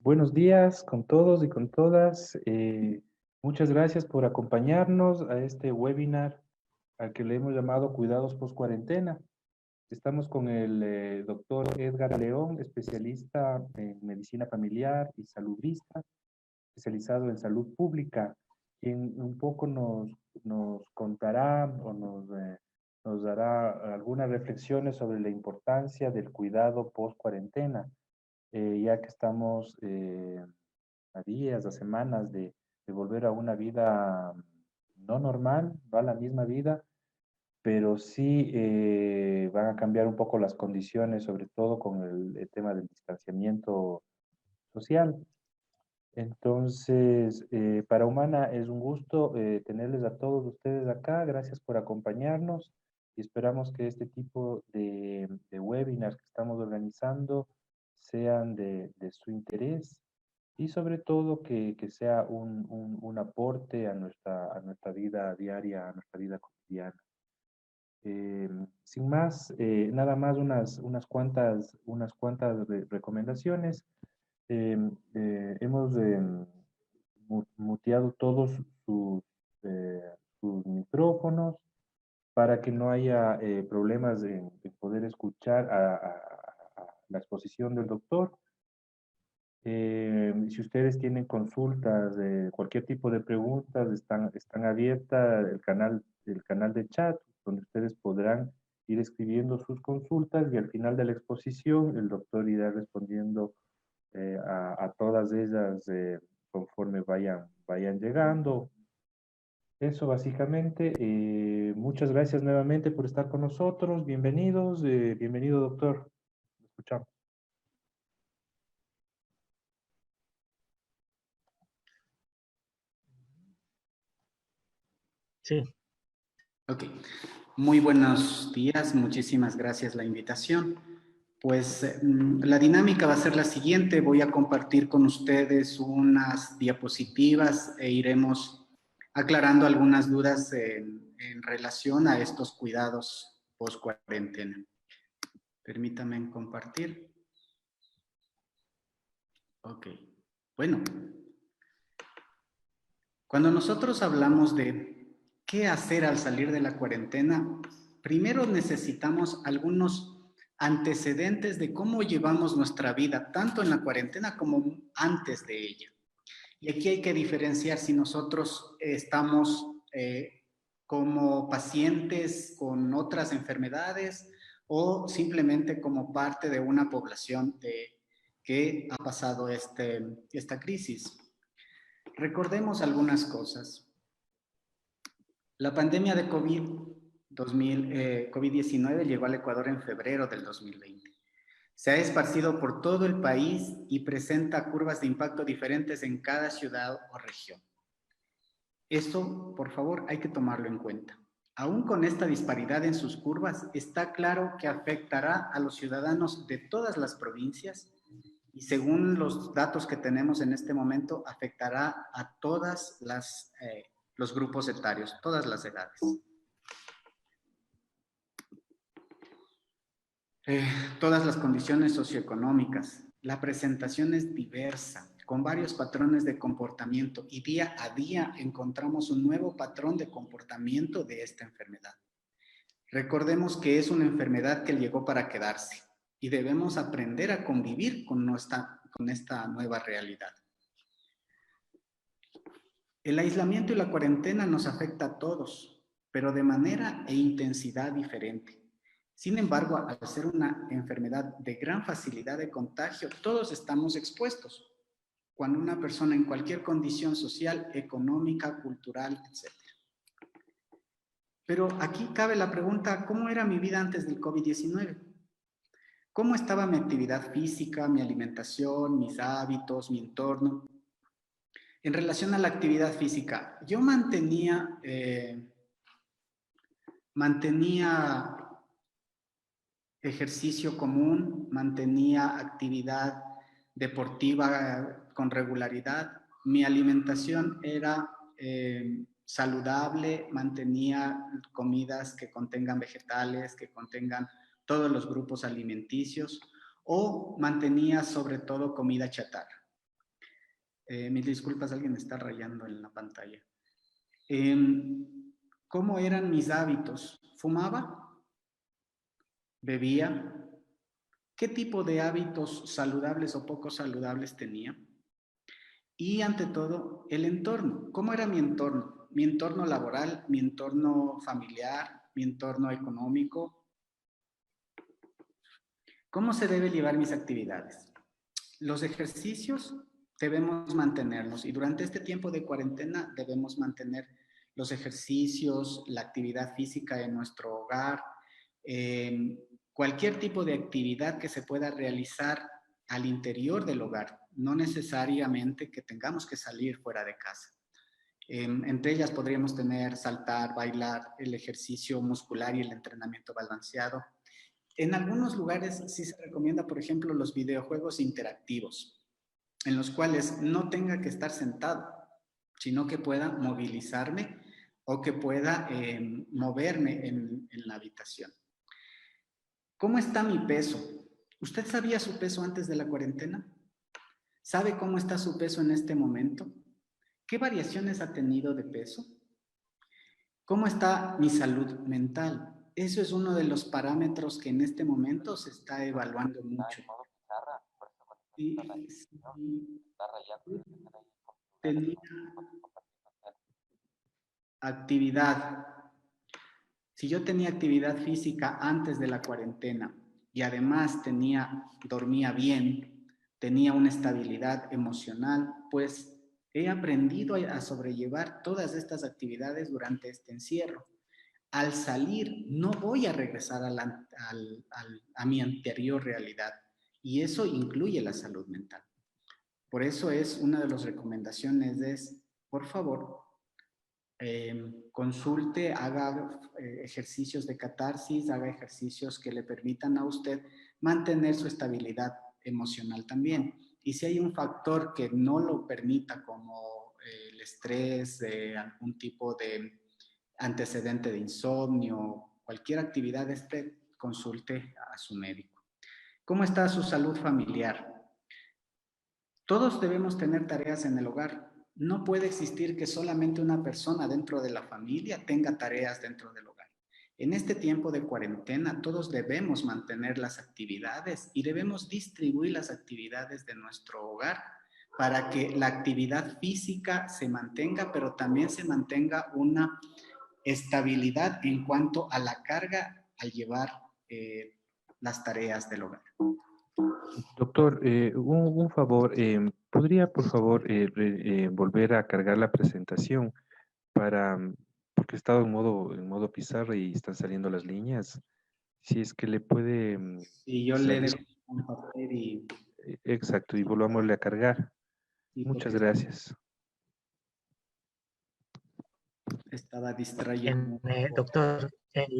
Buenos días con todos y con todas. Muchas gracias por acompañarnos a este webinar al que le hemos llamado Cuidados post cuarentena. Estamos con el doctor Edgar León, especialista en medicina familiar y salubrista, especializado en salud pública, quien un poco nos contará o nos dará algunas reflexiones sobre la importancia del cuidado post cuarentena, ya que estamos a días, a semanas de volver a una vida no normal, no a la misma vida, pero sí van a cambiar un poco las condiciones, sobre todo con el tema del distanciamiento social. Entonces, para Humana es un gusto tenerles a todos ustedes acá. Gracias por acompañarnos y esperamos que este tipo de webinars que estamos organizando sean de su interés y sobre todo que sea un aporte a nuestra vida diaria, a nuestra vida cotidiana. Sin más, nada más unas cuantas recomendaciones. Hemos muteado todos sus, eh, sus micrófonos para que no haya problemas en poder escuchar a la exposición del doctor. Si ustedes tienen consultas, cualquier tipo de preguntas, están abiertas el canal de chat, donde ustedes podrán ir escribiendo sus consultas y al final de la exposición el doctor irá respondiendo a todas ellas conforme vayan llegando. Eso básicamente. Muchas gracias nuevamente por estar con nosotros. Bienvenidos. Bienvenido, doctor. Lo escuchamos. Sí, Ok, muy buenos días, muchísimas gracias la invitación. Pues la dinámica va a ser la siguiente, voy a compartir con ustedes unas diapositivas e iremos aclarando algunas dudas en relación a estos cuidados post cuarentena. Permítanme compartir. Ok, bueno. Cuando nosotros hablamos de qué hacer al salir de la cuarentena, primero necesitamos algunos antecedentes de cómo llevamos nuestra vida, tanto en la cuarentena como antes de ella. Y aquí hay que diferenciar si nosotros estamos como pacientes con otras enfermedades o simplemente como parte de una población que ha pasado esta crisis. Recordemos algunas cosas. La pandemia de COVID-19 llegó al Ecuador en febrero del 2020. Se ha esparcido por todo el país y presenta curvas de impacto diferentes en cada ciudad o región. Esto, por favor, hay que tomarlo en cuenta. Aún con esta disparidad en sus curvas, está claro que afectará a los ciudadanos de todas las provincias y según los datos que tenemos en este momento, afectará a todas los grupos etarios, todas las edades. Todas las condiciones socioeconómicas. La presentación es diversa, con varios patrones de comportamiento y día a día encontramos un nuevo patrón de comportamiento de esta enfermedad. Recordemos que es una enfermedad que llegó para quedarse y debemos aprender a convivir con esta nueva realidad. El aislamiento y la cuarentena nos afecta a todos, pero de manera e intensidad diferente. Sin embargo, al ser una enfermedad de gran facilidad de contagio, todos estamos expuestos. Cuando una persona en cualquier condición social, económica, cultural, etc. Pero aquí cabe la pregunta, ¿cómo era mi vida antes del COVID-19? ¿Cómo estaba mi actividad física, mi alimentación, mis hábitos, mi entorno? En relación a la actividad física, yo mantenía ejercicio común, mantenía actividad deportiva con regularidad. Mi alimentación era saludable, mantenía comidas que contengan vegetales, que contengan todos los grupos alimenticios, o mantenía sobre todo comida chatarra. Mil disculpas, alguien está rayando en la pantalla. ¿Cómo eran mis hábitos? ¿Fumaba? ¿Bebía? ¿Qué tipo de hábitos saludables o poco saludables tenía? Y ante todo, el entorno. ¿Cómo era mi entorno? Mi entorno laboral, mi entorno familiar, mi entorno económico. ¿Cómo se debe llevar mis actividades? Los ejercicios debemos mantenerlos y durante este tiempo de cuarentena debemos mantener los ejercicios, la actividad física en nuestro hogar, cualquier tipo de actividad que se pueda realizar al interior del hogar, no necesariamente que tengamos que salir fuera de casa. Entre ellas podríamos tener saltar, bailar, el ejercicio muscular y el entrenamiento balanceado. En algunos lugares sí se recomienda, por ejemplo, los videojuegos interactivos, en los cuales no tenga que estar sentado, sino que pueda movilizarme o que pueda moverme en la habitación. ¿Cómo está mi peso? ¿Usted sabía su peso antes de la cuarentena? ¿Sabe cómo está su peso en este momento? ¿Qué variaciones ha tenido de peso? ¿Cómo está mi salud mental? Eso es uno de los parámetros que en este momento se está evaluando mucho. Sí, tenía actividad. Si yo tenía actividad física antes de la cuarentena y además dormía bien, tenía una estabilidad emocional, pues he aprendido a sobrellevar todas estas actividades durante este encierro. Al salir no voy a regresar a mi anterior realidad y eso incluye la salud mental. Por eso es una de las recomendaciones es, por favor, consulte, haga ejercicios de catarsis, haga ejercicios que le permitan a usted mantener su estabilidad emocional también. Y si hay un factor que no lo permita, como el estrés, algún tipo de antecedente de insomnio, cualquier actividad, consulte a su médico. ¿Cómo está su salud familiar? Todos debemos tener tareas en el hogar. No puede existir que solamente una persona dentro de la familia tenga tareas dentro del hogar. En este tiempo de cuarentena, todos debemos mantener las actividades y debemos distribuir las actividades de nuestro hogar para que la actividad física se mantenga, pero también se mantenga una estabilidad en cuanto a la carga al llevar las tareas del hogar. Doctor, un favor, ¿podría por favor volver a cargar la presentación para, porque he estado en modo pizarra y están saliendo las líneas? Si es que le puede Y yo le debo compartir y exacto, y volvámosle a cargar. sí, Muchas porque gracias. estaba distrayendo un poco. Doctor, en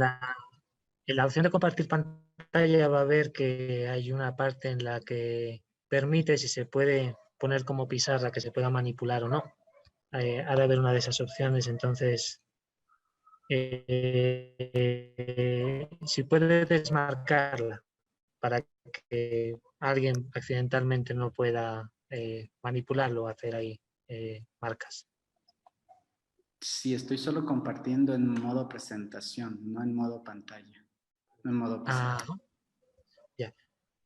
la opción de compartir pantalla va a ver que hay una parte en la que permite si se puede poner como pizarra que se pueda manipular o no. Ha de haber una de esas opciones, entonces si puede desmarcarla para que alguien accidentalmente no pueda manipularlo o hacer ahí marcas. Sí, estoy solo compartiendo en modo presentación, no en modo pantalla, no en modo pizarra. Ya.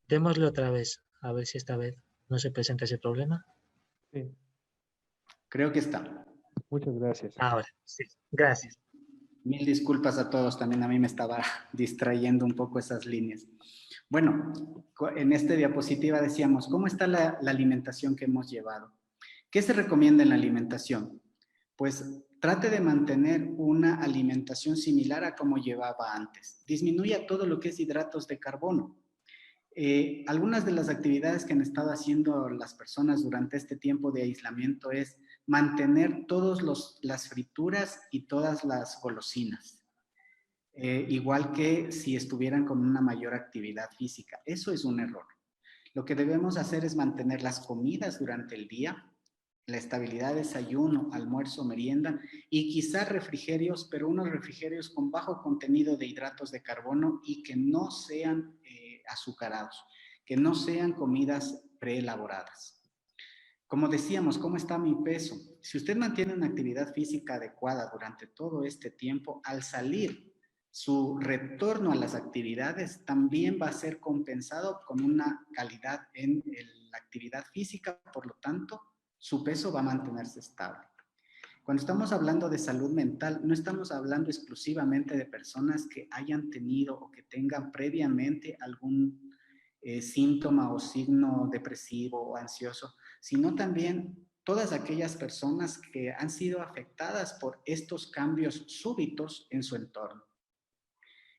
Démosle otra vez, a ver si esta vez no se presenta ese problema. Sí, Creo que está. muchas gracias. Ahora, sí. Gracias. Mil disculpas a todos, también a mí me estaba distrayendo un poco esas líneas. Bueno, en esta diapositiva decíamos, ¿cómo está la alimentación que hemos llevado? ¿Qué se recomienda en la alimentación? Pues trate de mantener una alimentación similar a como llevaba antes. Disminuya todo lo que es hidratos de carbono. Algunas de las actividades que han estado haciendo las personas durante este tiempo de aislamiento es mantener todas las frituras y todas las golosinas. Igual que si estuvieran con una mayor actividad física. Eso es un error. Lo que debemos hacer es mantener las comidas durante el día, la estabilidad de desayuno, almuerzo, merienda y quizás refrigerios, pero unos refrigerios con bajo contenido de hidratos de carbono y que no sean azucarados, que no sean comidas preelaboradas. Como decíamos, ¿cómo está mi peso? Si usted mantiene una actividad física adecuada durante todo este tiempo, al salir, su retorno a las actividades también va a ser compensado con una calidad en la actividad física, por lo tanto, su peso va a mantenerse estable. Cuando estamos hablando de salud mental, no estamos hablando exclusivamente de personas que hayan tenido o que tengan previamente algún síntoma o signo depresivo o ansioso, sino también todas aquellas personas que han sido afectadas por estos cambios súbitos en su entorno.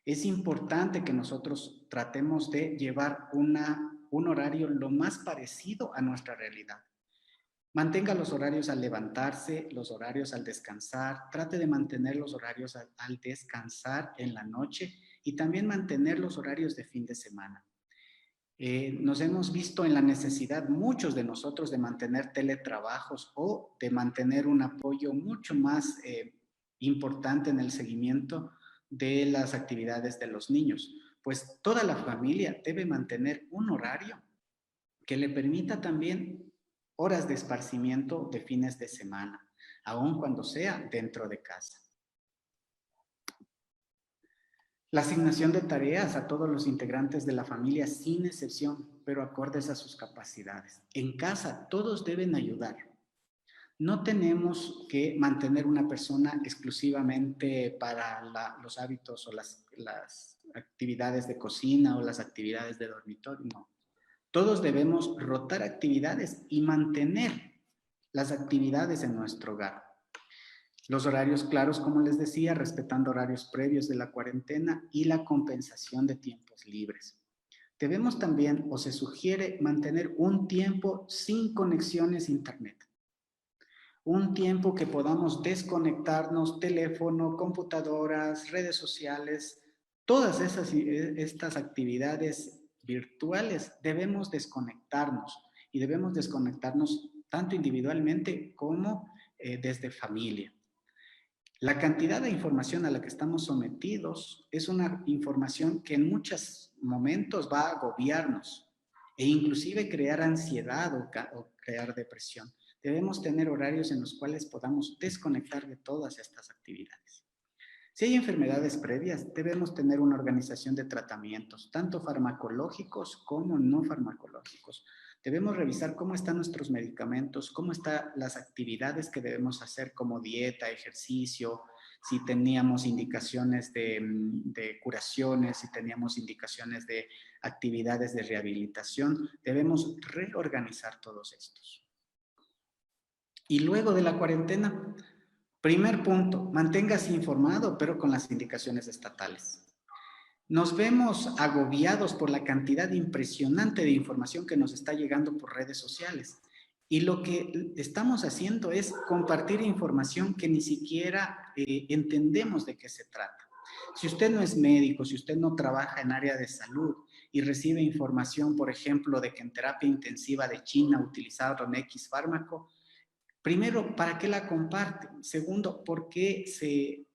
Es importante que nosotros tratemos de llevar un horario lo más parecido a nuestra realidad. Mantenga los horarios al levantarse, los horarios al descansar, trate de mantener los horarios al descansar en la noche y también mantener los horarios de fin de semana. Nos hemos visto en la necesidad, muchos de nosotros, de mantener teletrabajos o de mantener un apoyo mucho más importante en el seguimiento de las actividades de los niños. Pues toda la familia debe mantener un horario que le permita también horas de esparcimiento de fines de semana, aun cuando sea dentro de casa. La asignación de tareas a todos los integrantes de la familia sin excepción, pero acordes a sus capacidades. En casa todos deben ayudar. No tenemos que mantener una persona exclusivamente para los hábitos o las actividades de cocina o las actividades de dormitorio, no. Todos debemos rotar actividades y mantener las actividades en nuestro hogar. Los horarios claros, como les decía, respetando horarios previos de la cuarentena y la compensación de tiempos libres. Debemos también, o se sugiere, mantener un tiempo sin conexiones a internet. Un tiempo que podamos desconectarnos, teléfono, computadoras, redes sociales, todas estas actividades virtuales, debemos desconectarnos y debemos desconectarnos tanto individualmente como desde familia. La cantidad de información a la que estamos sometidos es una información que en muchos momentos va a agobiarnos e inclusive crear ansiedad o crear depresión. Debemos tener horarios en los cuales podamos desconectar de todas estas actividades. Si hay enfermedades previas, debemos tener una organización de tratamientos, tanto farmacológicos como no farmacológicos. Debemos revisar cómo están nuestros medicamentos, cómo están las actividades que debemos hacer como dieta, ejercicio, si teníamos indicaciones de curaciones, si teníamos indicaciones de actividades de rehabilitación. Debemos reorganizar todos estos. Y luego de la cuarentena, primer punto, manténgase informado, pero con las indicaciones estatales. Nos vemos agobiados por la cantidad impresionante de información que nos está llegando por redes sociales. Y lo que estamos haciendo es compartir información que ni siquiera entendemos de qué se trata. Si usted no es médico, si usted no trabaja en área de salud y recibe información, por ejemplo, de que en terapia intensiva de China utilizaron X fármaco, primero, ¿para qué la comparte? Segundo, ¿por qué se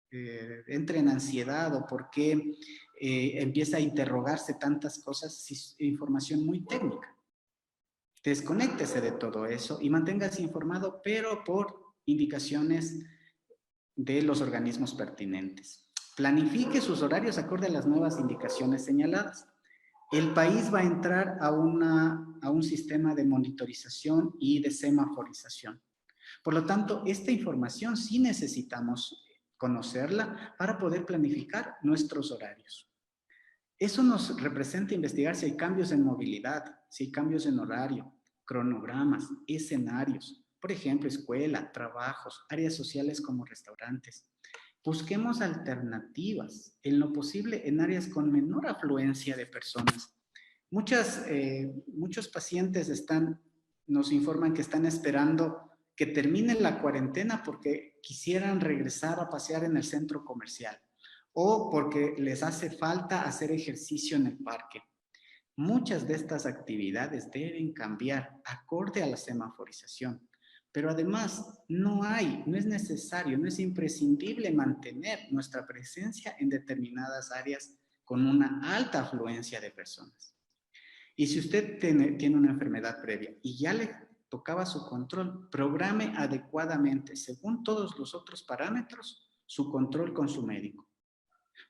entra en ansiedad o por qué empieza a interrogarse tantas cosas si es información muy técnica? Desconéctese de todo eso y manténgase informado, pero por indicaciones de los organismos pertinentes. Planifique sus horarios acorde a las nuevas indicaciones señaladas. El país va a entrar a un sistema de monitorización y de semaforización. Por lo tanto, esta información sí necesitamos conocerla para poder planificar nuestros horarios. Eso nos representa investigar si hay cambios en movilidad, si hay cambios en horario, cronogramas, escenarios, por ejemplo, escuela, trabajos, áreas sociales como restaurantes. Busquemos alternativas, en lo posible en áreas con menor afluencia de personas. Muchos pacientes nos informan que están esperando que termine la cuarentena porque quisieran regresar a pasear en el centro comercial o porque les hace falta hacer ejercicio en el parque. Muchas de estas actividades deben cambiar acorde a la semaforización. Pero además no es necesario, no es imprescindible mantener nuestra presencia en determinadas áreas con una alta afluencia de personas. Y si usted tiene una enfermedad previa y ya le tocaba su control, programe adecuadamente, según todos los otros parámetros, su control con su médico.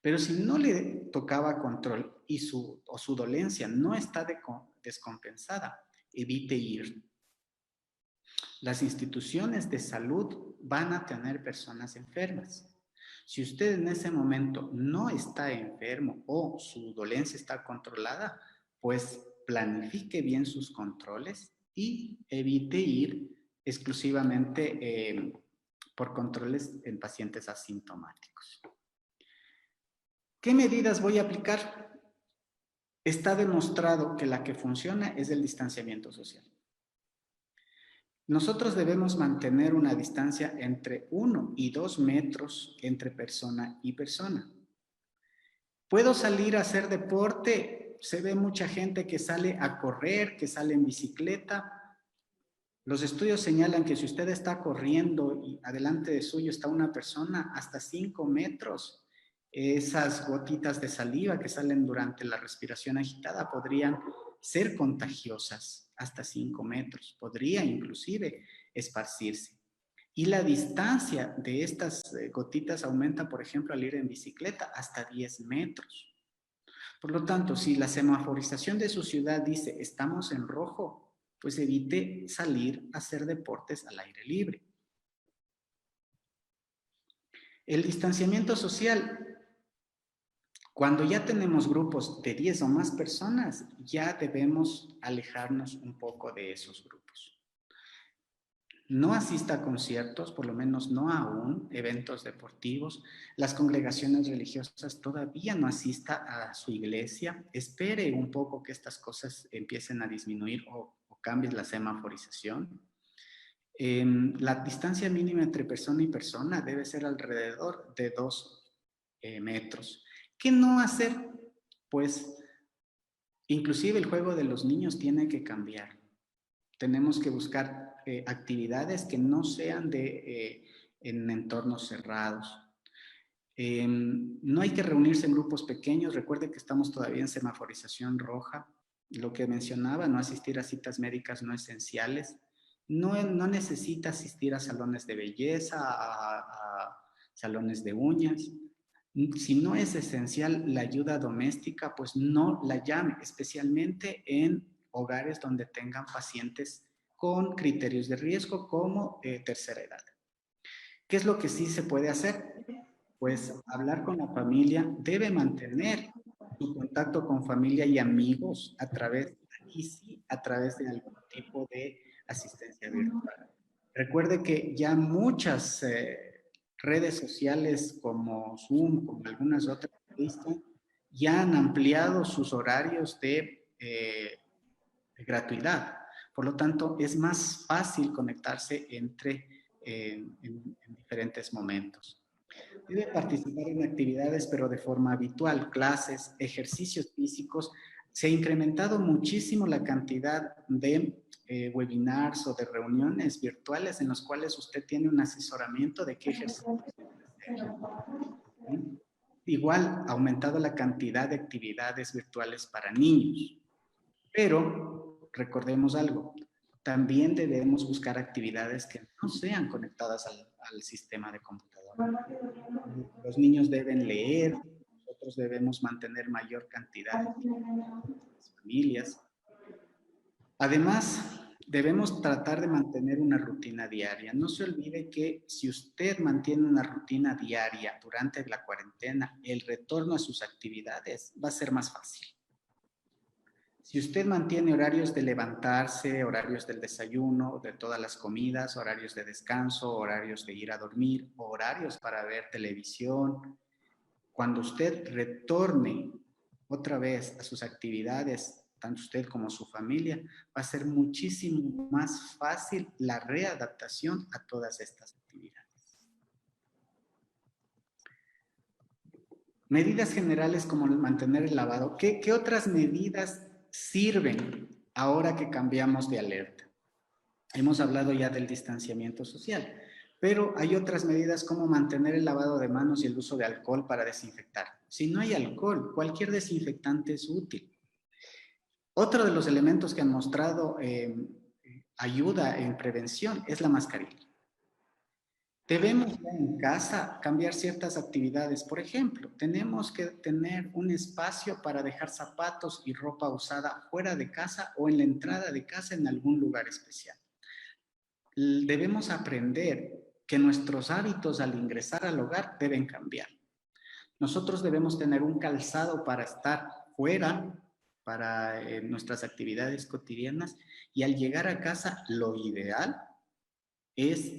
Pero si no le tocaba control y su dolencia no está descompensada, evite ir. Las instituciones de salud van a tener personas enfermas. Si usted en ese momento no está enfermo o su dolencia está controlada, pues planifique bien sus controles y evite ir exclusivamente por controles en pacientes asintomáticos. ¿Qué medidas voy a aplicar? Está demostrado que la que funciona es el distanciamiento social. Nosotros debemos mantener una distancia entre 1 y 2 metros entre persona y persona. ¿Puedo salir a hacer deporte? Se ve mucha gente que sale a correr, que sale en bicicleta. Los estudios señalan que si usted está corriendo y adelante de suyo está una persona, hasta 5 metros, esas gotitas de saliva que salen durante la respiración agitada podrían ser contagiosas hasta 5 metros. Podría inclusive esparcirse. Y la distancia de estas gotitas aumenta, por ejemplo, al ir en bicicleta hasta 10 metros. Por lo tanto, si la semaforización de su ciudad dice estamos en rojo, pues evite salir a hacer deportes al aire libre. El distanciamiento social. Cuando ya tenemos grupos de 10 o más personas, ya debemos alejarnos un poco de esos grupos. No asista a conciertos, por lo menos no aún, eventos deportivos. Las congregaciones religiosas todavía no asista a su iglesia. Espere un poco que estas cosas empiecen a disminuir o cambie la semaforización. La distancia mínima entre persona y persona debe ser alrededor de 2 metros. ¿Qué no hacer? Pues inclusive el juego de los niños tiene que cambiar. Tenemos que buscar actividades que no sean en entornos cerrados. No hay que reunirse en grupos pequeños. Recuerde que estamos todavía en semaforización roja. Lo que mencionaba, no asistir a citas médicas no esenciales. No necesita asistir a salones de belleza, a salones de uñas. Si no es esencial la ayuda doméstica, pues no la llame, especialmente en hogares donde tengan pacientes con criterios de riesgo como tercera edad. ¿Qué es lo que sí se puede hacer? Pues hablar con la familia, debe mantener su contacto con familia y amigos a través de algún tipo de asistencia virtual. Recuerde que ya muchas redes sociales como Zoom, como algunas otras, ya han ampliado sus horarios de gratuidad. Por lo tanto, es más fácil conectarse en diferentes momentos. Debe participar en actividades, pero de forma habitual, clases, ejercicios físicos. Se ha incrementado muchísimo la cantidad de webinars o de reuniones virtuales en los cuales usted tiene un asesoramiento de qué ejercicios debe hacer. Igual, ha aumentado la cantidad de actividades virtuales para niños. Pero recordemos algo, también debemos buscar actividades que no sean conectadas al sistema de computadora. Los niños deben leer, nosotros debemos mantener mayor cantidad de las familias. Además, debemos tratar de mantener una rutina diaria. No se olvide que si usted mantiene una rutina diaria durante la cuarentena, el retorno a sus actividades va a ser más fácil. Si usted mantiene horarios de levantarse, horarios del desayuno, de todas las comidas, horarios de descanso, horarios de ir a dormir, horarios para ver televisión, cuando usted retorne otra vez a sus actividades, tanto usted como su familia, va a ser muchísimo más fácil la readaptación a todas estas actividades. Medidas generales como mantener el lavado. ¿Qué otras medidas sirven ahora que cambiamos de alerta? Hemos hablado ya del distanciamiento social, pero hay otras medidas como mantener el lavado de manos y el uso de alcohol para desinfectar. Si no hay alcohol, cualquier desinfectante es útil. Otro de los elementos que han mostrado ayuda en prevención es la mascarilla. Debemos ya en casa cambiar ciertas actividades. Por ejemplo, tenemos que tener un espacio para dejar zapatos y ropa usada fuera de casa o en la entrada de casa en algún lugar especial. Debemos aprender que nuestros hábitos al ingresar al hogar deben cambiar. Nosotros debemos tener un calzado para estar fuera, para nuestras actividades cotidianas, y al llegar a casa lo ideal es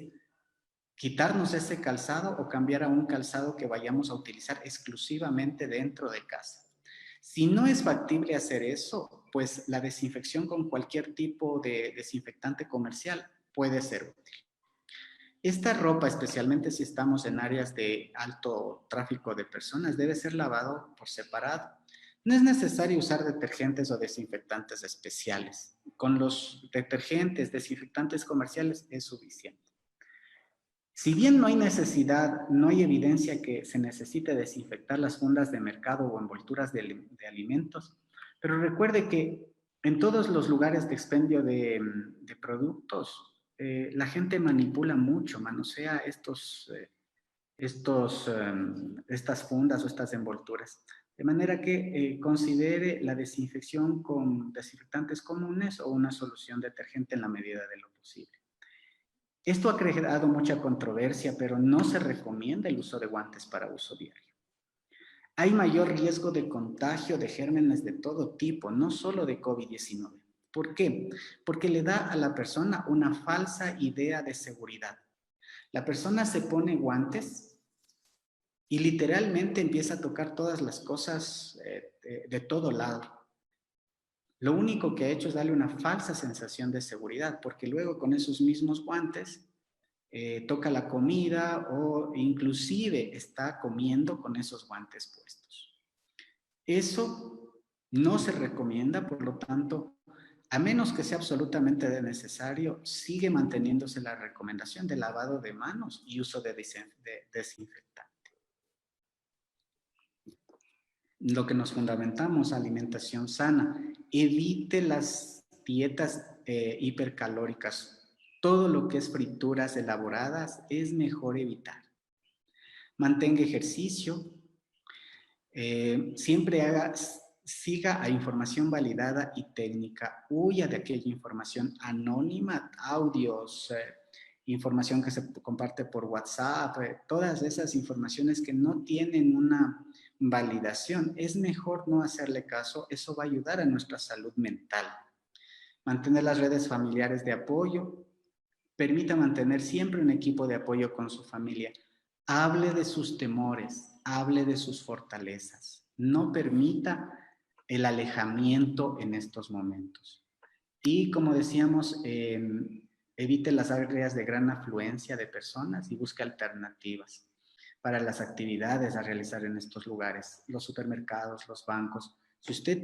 quitarnos ese calzado o cambiar a un calzado que vayamos a utilizar exclusivamente dentro de casa. Si no es factible hacer eso, pues la desinfección con cualquier tipo de desinfectante comercial puede ser útil. Esta ropa, especialmente si estamos en áreas de alto tráfico de personas, debe ser lavado por separado. No es necesario usar detergentes o desinfectantes especiales. Con los detergentes, desinfectantes comerciales es suficiente. Si bien no hay necesidad, no hay evidencia que se necesite desinfectar las fundas de mercado o envolturas de alimentos, pero recuerde que en todos los lugares de expendio de productos, la gente manipula mucho, manosea estas fundas o estas envolturas. De manera que considere la desinfección con desinfectantes comunes o una solución detergente en la medida de lo posible. Esto ha creado mucha controversia, pero no se recomienda el uso de guantes para uso diario. Hay mayor riesgo de contagio de gérmenes de todo tipo, no solo de COVID-19. ¿Por qué? Porque le da a la persona una falsa idea de seguridad. La persona se pone guantes y literalmente empieza a tocar todas las cosas de todo lado. Lo único que ha hecho es darle una falsa sensación de seguridad, porque luego con esos mismos guantes toca la comida o inclusive está comiendo con esos guantes puestos. Eso no se recomienda, por lo tanto, a menos que sea absolutamente necesario, sigue manteniéndose la recomendación de lavado de manos y uso de desinfectante. Lo que nos fundamentamos, alimentación sana. Evite las dietas hipercalóricas. Todo lo que es frituras elaboradas es mejor evitar. Mantenga ejercicio. Siempre siga a información validada y técnica. Huya de aquella información anónima, audios, información que se comparte por WhatsApp, todas esas informaciones que no tienen una validación. Es mejor no hacerle caso, eso va a ayudar a nuestra salud mental. Mantener las redes familiares de apoyo. Permita mantener siempre un equipo de apoyo con su familia. Hable de sus temores, hable de sus fortalezas. No permita el alejamiento en estos momentos. Y como decíamos, evite las áreas de gran afluencia de personas y busque alternativas para las actividades a realizar en estos lugares, los supermercados, los bancos. Si usted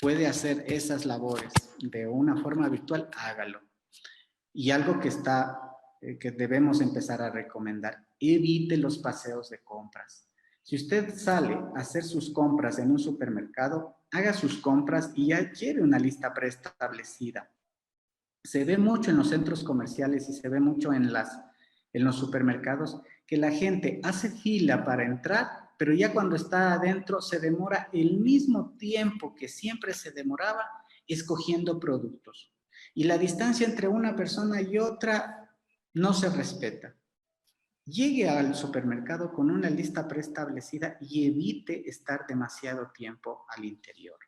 puede hacer esas labores de una forma virtual, hágalo. Y algo que debemos empezar a recomendar, evite los paseos de compras. Si usted sale a hacer sus compras en un supermercado, haga sus compras y ya lleve una lista preestablecida. Se ve mucho en los centros comerciales y se ve mucho en los supermercados que la gente hace fila para entrar, pero ya cuando está adentro se demora el mismo tiempo que siempre se demoraba escogiendo productos. Y la distancia entre una persona y otra no se respeta. Llegue al supermercado con una lista preestablecida y evite estar demasiado tiempo al interior.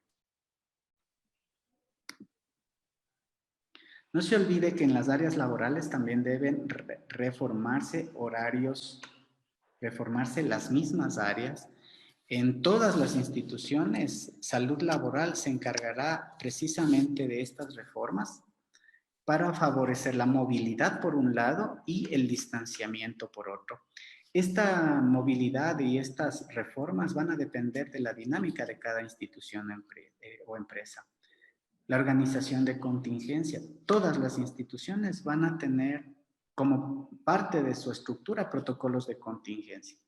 No se olvide que en las áreas laborales también deben reformarse horarios, reformarse las mismas áreas. En todas las instituciones, salud laboral se encargará precisamente de estas reformas para favorecer la movilidad por un lado y el distanciamiento por otro. Esta movilidad y estas reformas van a depender de la dinámica de cada institución o empresa. La organización de contingencia. Todas las instituciones van a tener como parte de su estructura protocolos de contingencia.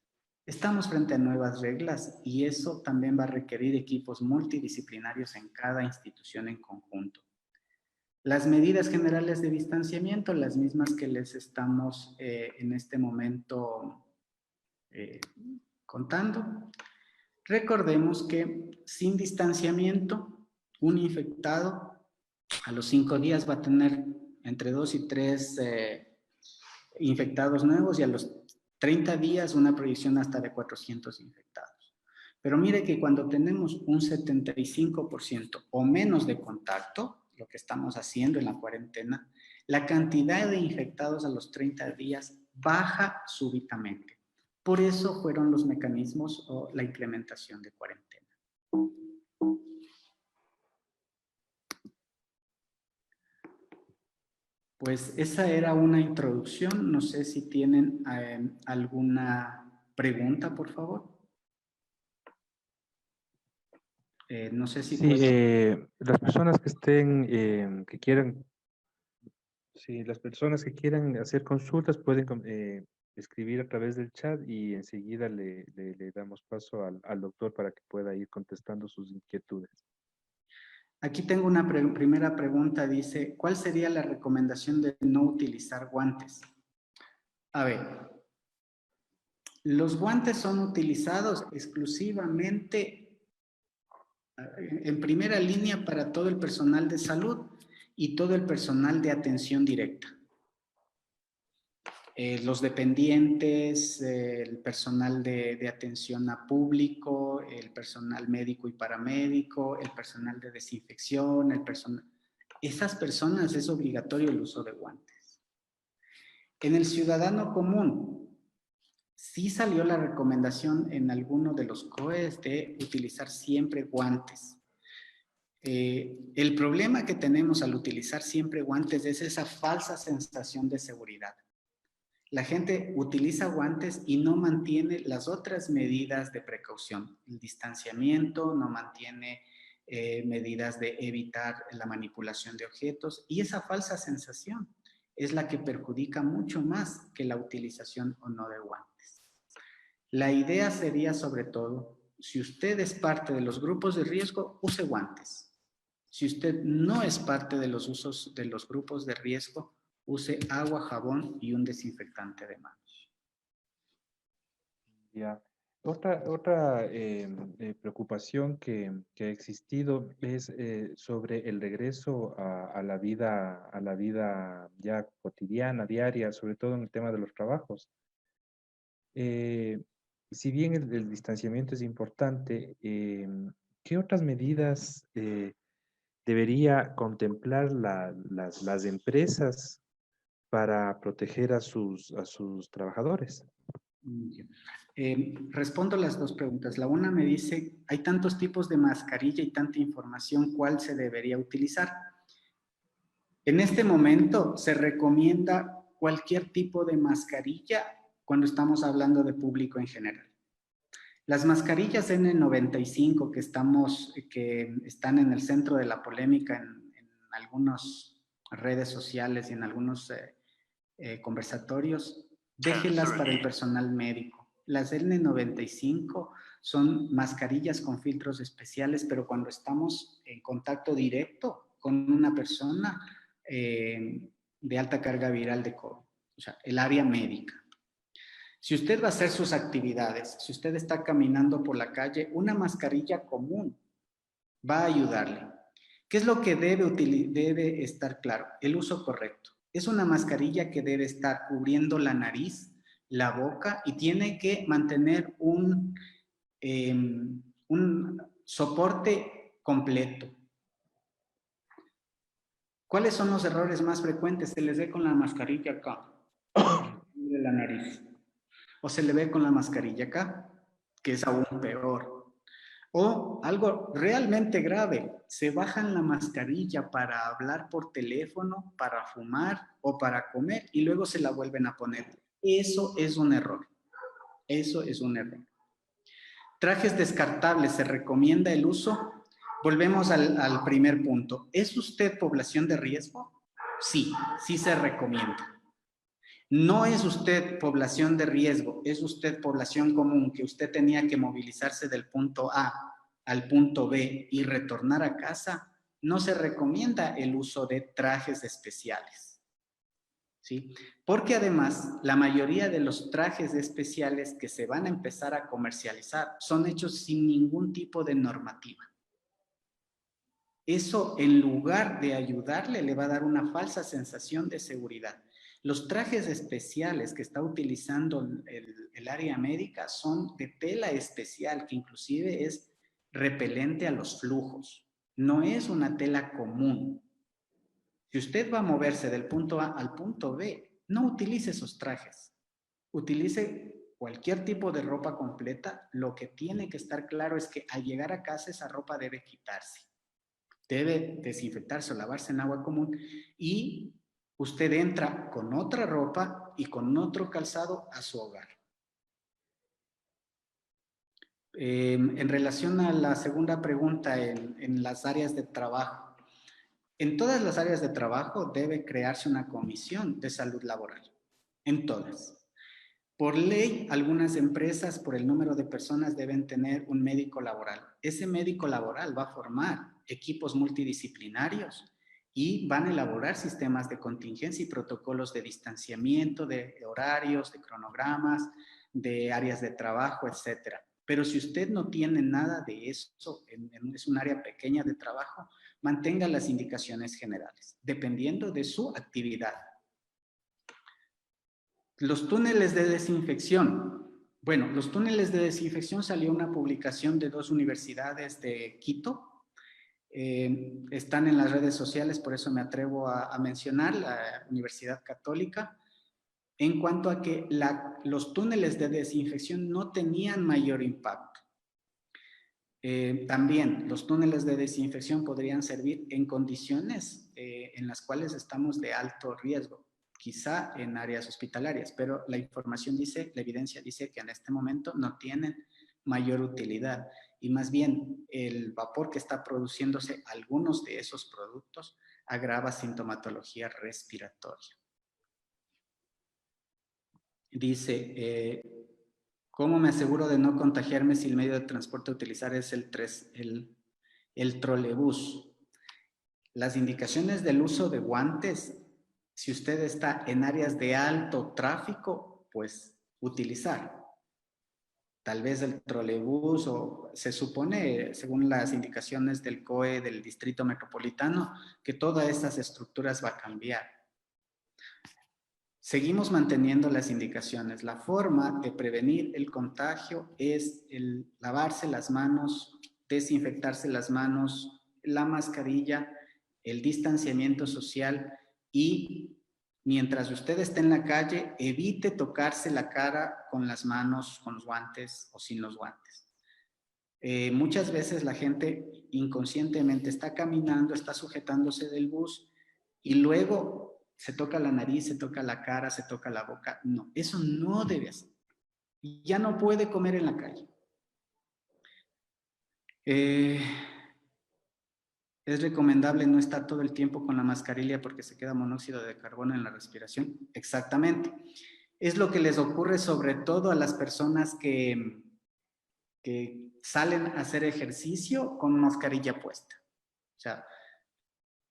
Estamos frente a nuevas reglas y eso también va a requerir equipos multidisciplinarios en cada institución en conjunto. Las medidas generales de distanciamiento, las mismas que les estamos en este momento contando. Recordemos que sin distanciamiento, un infectado a los 5 días va a tener entre 2 y 3 infectados nuevos y a los 30 días una proyección hasta de 400 infectados. Pero mire que cuando tenemos un 75% o menos de contacto, lo que estamos haciendo en la cuarentena, la cantidad de infectados a los 30 días baja súbitamente. Por eso fueron los mecanismos o la implementación de cuarentena. Pues esa era una introducción. No sé si tienen alguna pregunta, por favor. No sé si... Sí, las personas que estén, que quieran, sí, las personas que quieran hacer consultas pueden escribir a través del chat y enseguida le damos paso al doctor para que pueda ir contestando sus inquietudes. Aquí tengo una primera pregunta, dice, ¿cuál sería la recomendación de no utilizar guantes? A ver, los guantes son utilizados exclusivamente en primera línea para todo el personal de salud y todo el personal de atención directa. Los dependientes, el personal de atención a público, el personal médico y paramédico, el personal de desinfección, esas personas es obligatorio el uso de guantes. En el ciudadano común, sí salió la recomendación en alguno de los COEs de utilizar siempre guantes. El problema que tenemos al utilizar siempre guantes es esa falsa sensación de seguridad. La gente utiliza guantes y no mantiene las otras medidas de precaución. El distanciamiento, no mantiene medidas de evitar la manipulación de objetos y esa falsa sensación es la que perjudica mucho más que la utilización o no de guantes. La idea sería sobre todo, si usted es parte de los grupos de riesgo, use guantes. Si usted no es parte de los usos de los grupos de riesgo, use agua, jabón y un desinfectante de manos. Ya. Otra preocupación que ha existido es sobre el regreso a la vida ya cotidiana, diaria, sobre todo en el tema de los trabajos. Si bien el distanciamiento es importante, ¿qué otras medidas debería contemplar las empresas para proteger a sus trabajadores? Respondo las dos preguntas. La una me dice, hay tantos tipos de mascarilla y tanta información, ¿cuál se debería utilizar? En este momento se recomienda cualquier tipo de mascarilla cuando estamos hablando de público en general. Las mascarillas N95 que están en el centro de la polémica en algunas redes sociales y en algunos conversatorios, déjenlas para el personal médico. Las N95 son mascarillas con filtros especiales, pero cuando estamos en contacto directo con una persona de alta carga viral de COVID, o sea, el área médica. Si usted va a hacer sus actividades, si usted está caminando por la calle, una mascarilla común va a ayudarle. ¿Qué es lo que debe estar claro? El uso correcto. Es una mascarilla que debe estar cubriendo la nariz, la boca y tiene que mantener un soporte completo. ¿Cuáles son los errores más frecuentes? Se les ve con la mascarilla acá, de la nariz. O se le ve con la mascarilla acá, que es aún peor. O algo realmente grave, se bajan la mascarilla para hablar por teléfono, para fumar o para comer y luego se la vuelven a poner. Eso es un error. Eso es un error. Trajes descartables, ¿se recomienda el uso? Volvemos al primer punto. ¿Es usted población de riesgo? Sí, sí se recomienda. No es usted población de riesgo, es usted población común, que usted tenía que movilizarse del punto A al punto B y retornar a casa, no se recomienda el uso de trajes especiales, ¿sí? Porque además, la mayoría de los trajes especiales que se van a empezar a comercializar son hechos sin ningún tipo de normativa. Eso, en lugar de ayudarle, le va a dar una falsa sensación de seguridad. Los trajes especiales que está utilizando el área médica son de tela especial, que inclusive es repelente a los flujos. No es una tela común. Si usted va a moverse del punto A al punto B, no utilice esos trajes. Utilice cualquier tipo de ropa completa. Lo que tiene que estar claro es que al llegar a casa esa ropa debe quitarse. Debe desinfectarse o lavarse en agua común y usted entra con otra ropa y con otro calzado a su hogar. En relación a la segunda pregunta en las áreas de trabajo, en todas las áreas de trabajo debe crearse una comisión de salud laboral, en todas. Por ley, algunas empresas, por el número de personas, deben tener un médico laboral. Ese médico laboral va a formar equipos multidisciplinarios y van a elaborar sistemas de contingencia y protocolos de distanciamiento, de horarios, de cronogramas, de áreas de trabajo, etc. Pero si usted no tiene nada de eso, es un área pequeña de trabajo, mantenga las indicaciones generales, dependiendo de su actividad. Los túneles de desinfección. Bueno, los túneles de desinfección salió una publicación de 2 universidades de Quito. Están en las redes sociales, por eso me atrevo a mencionar la Universidad Católica, en cuanto a que los túneles de desinfección no tenían mayor impacto. También los túneles de desinfección podrían servir en condiciones en las cuales estamos de alto riesgo, quizá en áreas hospitalarias, pero la información dice, la evidencia dice que en este momento no tienen mayor utilidad y más bien el vapor que está produciéndose algunos de esos productos agrava sintomatología respiratoria. Dice, ¿cómo me aseguro de no contagiarme si el medio de transporte a utilizar es el trolebús? Las indicaciones del uso de guantes, si usted está en áreas de alto tráfico, pues utilizar. Tal vez el trolebús o se supone, según las indicaciones del COE del Distrito Metropolitano, que todas estas estructuras va a cambiar. Seguimos manteniendo las indicaciones. La forma de prevenir el contagio es el lavarse las manos, desinfectarse las manos, la mascarilla, el distanciamiento social y mientras usted esté en la calle, evite tocarse la cara con las manos, con los guantes o sin los guantes. Muchas veces la gente inconscientemente está caminando, está sujetándose del bus y luego se toca la nariz, se toca la cara, se toca la boca. No, eso no debe hacer. Ya no puede comer en la calle. Es recomendable no estar todo el tiempo con la mascarilla porque se queda monóxido de carbono en la respiración. Exactamente. Es lo que les ocurre sobre todo a las personas que salen a hacer ejercicio con mascarilla puesta. O sea,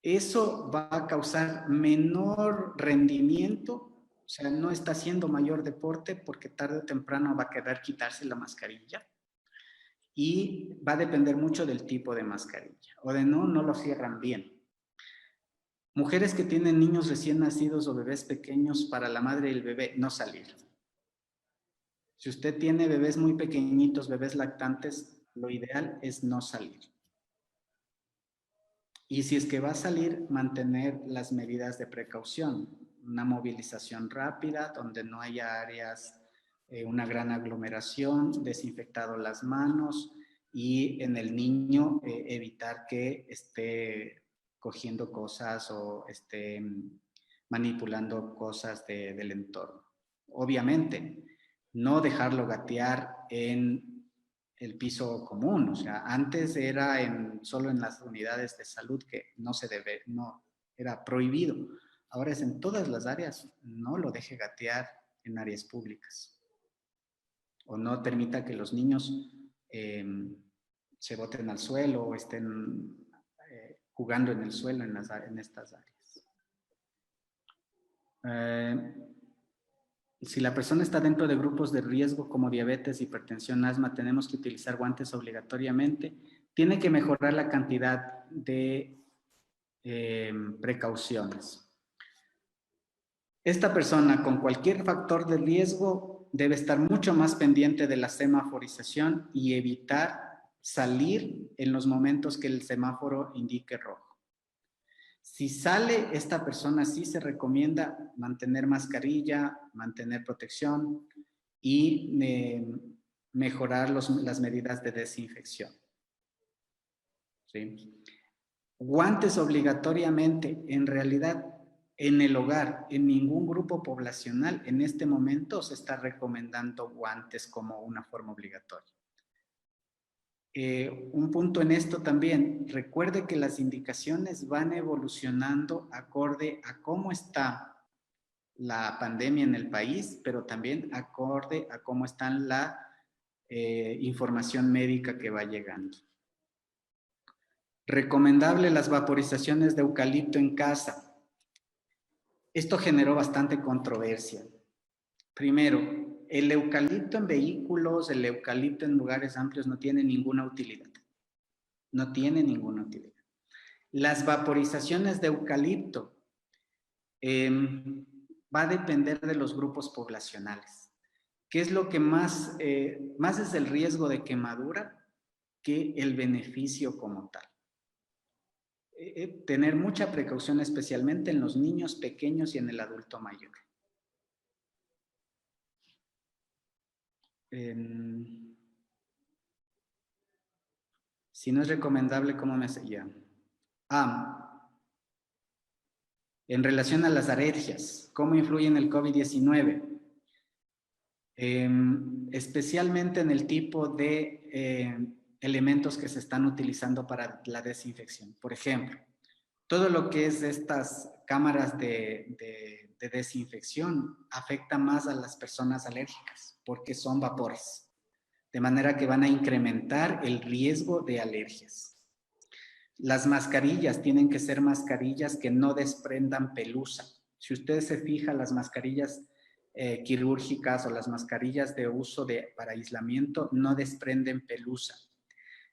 eso va a causar menor rendimiento, o sea, no está haciendo mayor deporte porque tarde o temprano va a querer quitarse la mascarilla y va a depender mucho del tipo de mascarilla o de no lo cierran bien. Mujeres que tienen niños recién nacidos o bebés pequeños, para la madre y el bebé, no salir. Si usted tiene bebés muy pequeñitos, bebés lactantes, lo ideal es no salir. Y si es que va a salir, mantener las medidas de precaución. Una movilización rápida donde no haya áreas, una gran aglomeración, desinfectado las manos y en el niño evitar que esté cogiendo cosas o esté manipulando cosas del entorno. Obviamente, no dejarlo gatear en el piso común, o sea, antes era solo en las unidades de salud que no era prohibido. Ahora es en todas las áreas, no lo deje gatear en áreas públicas. O no permita que los niños se boten al suelo o estén jugando en el suelo en estas áreas. Si la persona está dentro de grupos de riesgo como diabetes, hipertensión, asma, tenemos que utilizar guantes obligatoriamente. Tiene que mejorar la cantidad de precauciones. Esta persona con cualquier factor de riesgo debe estar mucho más pendiente de la semaforización y evitar salir en los momentos que el semáforo indique rojo. Si sale esta persona, sí se recomienda mantener mascarilla, mantener protección y mejorar las medidas de desinfección. ¿Sí? Guantes obligatoriamente, en realidad, en el hogar, en ningún grupo poblacional, en este momento se está recomendando guantes como una forma obligatoria. Un punto en esto también, recuerde que las indicaciones van evolucionando acorde a cómo está la pandemia en el país, pero también acorde a cómo está la información médica que va llegando. Recomendable las vaporizaciones de eucalipto en casa. Esto generó bastante controversia. Primero, el eucalipto en vehículos, el eucalipto en lugares amplios no tiene ninguna utilidad. No tiene ninguna utilidad. Las vaporizaciones de eucalipto va a depender de los grupos poblacionales. ¿Qué es lo que más es el riesgo de quemadura que el beneficio como tal? Tener mucha precaución, especialmente en los niños pequeños y en el adulto mayor. Si no es recomendable, ¿cómo me seguía? En relación a las alergias, ¿cómo influyen el COVID-19? Especialmente en el tipo de elementos que se están utilizando para la desinfección. Por ejemplo, todo lo que es estas cámaras de desinfección afecta más a las personas alérgicas porque son vapores, de manera que van a incrementar el riesgo de alergias. Las mascarillas tienen que ser mascarillas que no desprendan pelusa. Si usted se fija, las mascarillas quirúrgicas o las mascarillas de uso para aislamiento no desprenden pelusa.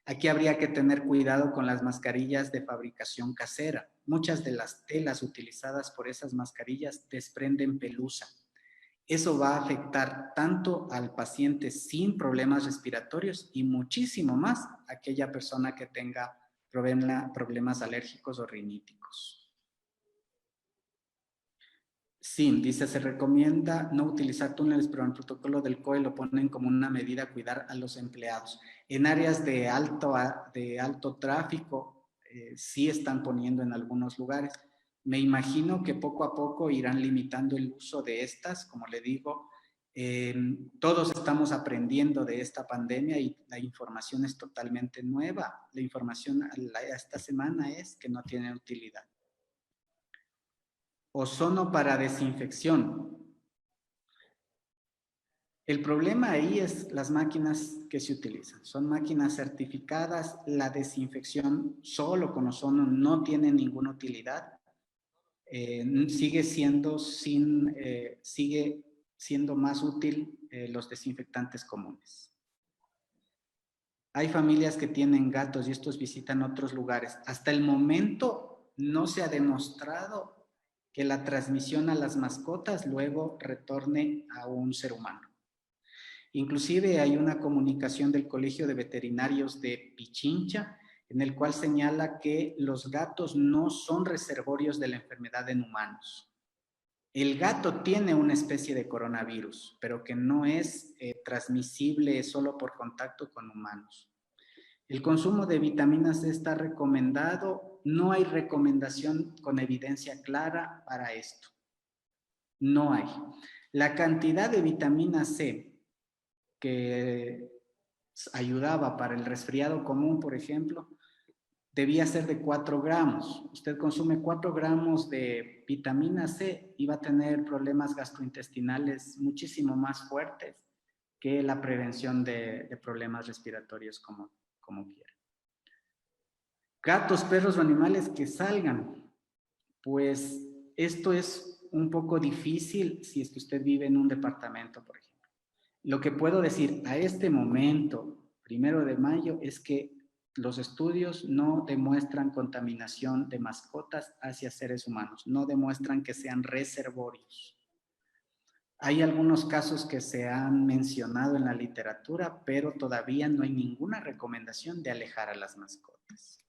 Aquí habría que tener cuidado con las mascarillas de fabricación casera. Muchas de las telas utilizadas por esas mascarillas desprenden pelusa. Eso va a afectar tanto al paciente sin problemas respiratorios y muchísimo más a aquella persona que tenga problemas alérgicos o riníticos. Sí, dice, se recomienda no utilizar túneles, pero en el protocolo del COE lo ponen como una medida a cuidar a los empleados. En áreas de alto tráfico, sí están poniendo en algunos lugares. Me imagino que poco a poco irán limitando el uso de estas, como le digo. Todos estamos aprendiendo de esta pandemia y la información es totalmente nueva. La información esta semana es que no tiene utilidad. Ozono para desinfección. El problema ahí es las máquinas que se utilizan. Son máquinas certificadas. La desinfección solo con ozono no tiene ninguna utilidad. Sigue siendo más útil los desinfectantes comunes. Hay familias que tienen gatos y estos visitan otros lugares. Hasta el momento no se ha demostrado que la transmisión a las mascotas luego retorne a un ser humano. Inclusive hay una comunicación del Colegio de Veterinarios de Pichincha en el cual señala que los gatos no son reservorios de la enfermedad en humanos. El gato tiene una especie de coronavirus, pero que no es transmisible solo por contacto con humanos. El consumo de vitamina C está recomendado. No hay recomendación con evidencia clara para esto. No hay. La cantidad de vitamina C que ayudaba para el resfriado común, por ejemplo, debía ser de 4 gramos. Usted consume 4 gramos de vitamina C y va a tener problemas gastrointestinales muchísimo más fuertes que la prevención de problemas respiratorios como quiera. Gatos, perros o animales que salgan. Pues esto es un poco difícil si es que usted vive en un departamento, por ejemplo. Lo que puedo decir a este momento, 1 de mayo, es que los estudios no demuestran contaminación de mascotas hacia seres humanos, no demuestran que sean reservorios. Hay algunos casos que se han mencionado en la literatura, pero todavía no hay ninguna recomendación de alejar a las mascotas.